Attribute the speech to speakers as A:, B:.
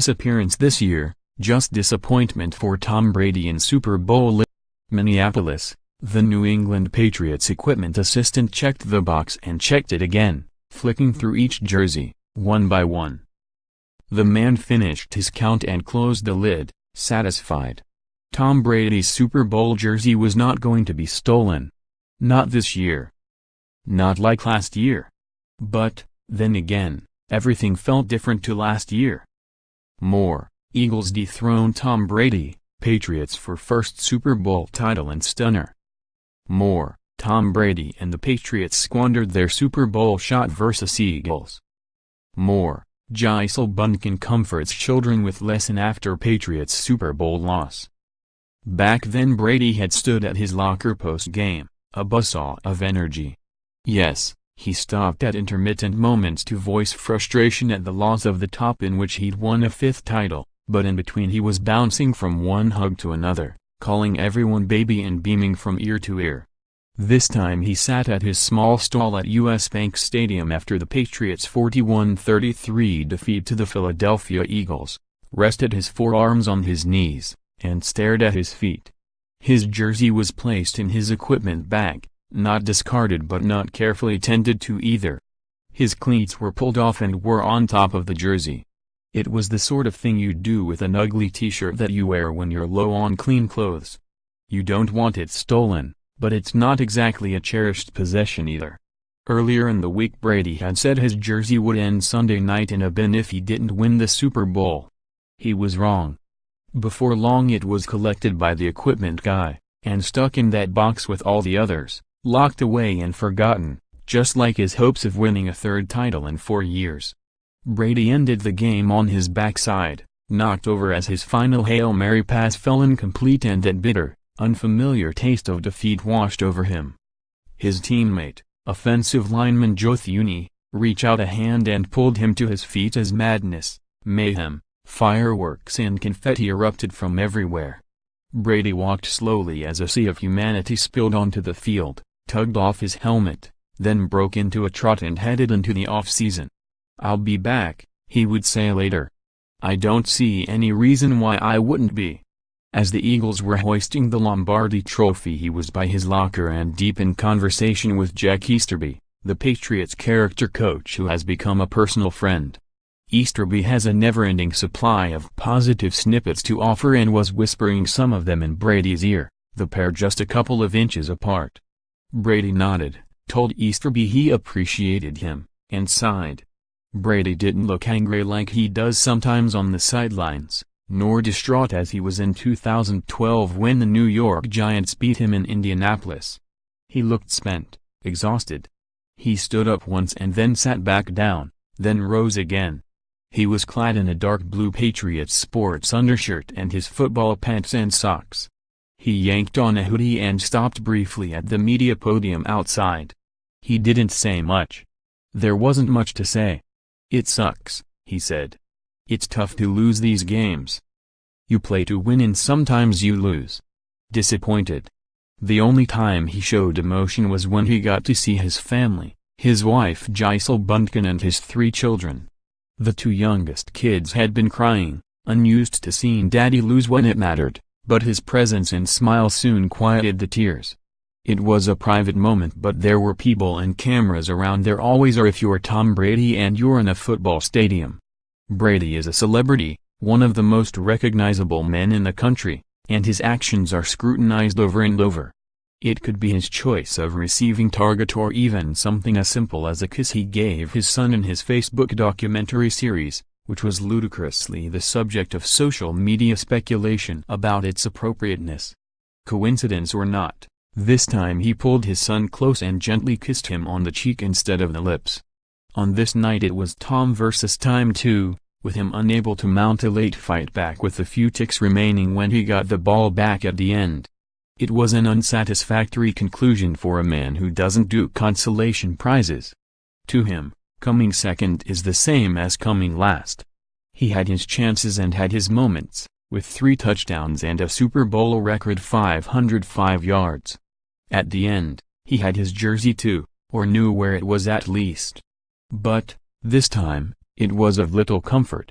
A: disappearance this year, just disappointment for Tom Brady in Super Bowl LII. Minneapolis, the New England Patriots equipment assistant checked the box and checked it again, flicking through each jersey, one by one. The man finished his count and closed the lid, satisfied. Tom Brady's Super Bowl jersey was not going to be stolen. Not this year. Not like last year. But, then again, everything felt different to last year. More, Eagles dethrone Tom Brady, Patriots for first Super Bowl title and stunner. More, Tom Brady and the Patriots squandered their Super Bowl shot versus Eagles. More, Gisele Bündchen comforts children with lesson after Patriots Super Bowl loss. Back then Brady had stood at his locker post-game, a buzzsaw of energy. Yes, he stopped at intermittent moments to voice frustration at the loss of the top in which he'd won a fifth title, but in between he was bouncing from one hug to another, calling everyone baby and beaming from ear to ear. This time he sat at his small stall at US Bank Stadium after the Patriots' 41-33 defeat to the Philadelphia Eagles, rested his forearms on his knees, and stared at his feet. His jersey was placed in his equipment bag, not discarded but not carefully tended to either. His cleats were pulled off and were on top of the jersey. It was the sort of thing you'd do with an ugly t-shirt that you wear when you're low on clean clothes. You don't want it stolen, but it's not exactly a cherished possession either. Earlier in the week Brady had said his jersey would end Sunday night in a bin if he didn't win the Super Bowl. He was wrong. Before long it was collected by the equipment guy, and stuck in that box with all the others, locked away and forgotten, just like his hopes of winning a third title in 4 years. Brady ended the game on his backside, knocked over as his final Hail Mary pass fell incomplete and that bitter, unfamiliar taste of defeat washed over him. His teammate, offensive lineman Joe Thuney, reached out a hand and pulled him to his feet as madness, mayhem, fireworks and confetti erupted from everywhere. Brady walked slowly as a sea of humanity spilled onto the field, tugged off his helmet, then broke into a trot and headed into the off-season. "I'll be back," he would say later. "I don't see any reason why I wouldn't be." As the Eagles were hoisting the Lombardi Trophy he was by his locker and deep in conversation with Jack Easterby, the Patriots character coach who has become a personal friend. Easterby has a never-ending supply of positive snippets to offer and was whispering some of them in Brady's ear, the pair just a couple of inches apart. Brady nodded, told Easterby he appreciated him, and sighed. Brady didn't look angry like he does sometimes on the sidelines, nor distraught as he was in 2012 when the New York Giants beat him in Indianapolis. He looked spent, exhausted. He stood up once and then sat back down, then rose again. He was clad in a dark blue Patriots sports undershirt and his football pants and socks. He yanked on a hoodie and stopped briefly at the media podium outside. He didn't say much. There wasn't much to say. "It sucks," he said. "It's tough to lose these games. You play to win and sometimes you lose." Disappointed. The only time he showed emotion was when he got to see his family, his wife Gisele Bündchen and his 3 children. The 2 youngest kids had been crying, unused to seeing Daddy lose when it mattered, but his presence and smile soon quieted the tears. It was a private moment but there were people and cameras around. There always are if you're Tom Brady and you're in a football stadium. Brady is a celebrity, one of the most recognizable men in the country, and his actions are scrutinized over and over. It could be his choice of receiving target or even something as simple as a kiss he gave his son in his Facebook documentary series, which was ludicrously the subject of social media speculation about its appropriateness. Coincidence or not, this time he pulled his son close and gently kissed him on the cheek instead of the lips. On this night it was Tom versus time too, with him unable to mount a late fight back with a few ticks remaining when he got the ball back at the end. It was an unsatisfactory conclusion for a man who doesn't do consolation prizes. To him, coming second is the same as coming last. He had his chances and had his moments, with 3 touchdowns and a Super Bowl record 505 yards. At the end, he had his jersey too, or knew where it was at least. But, this time, it was of little comfort.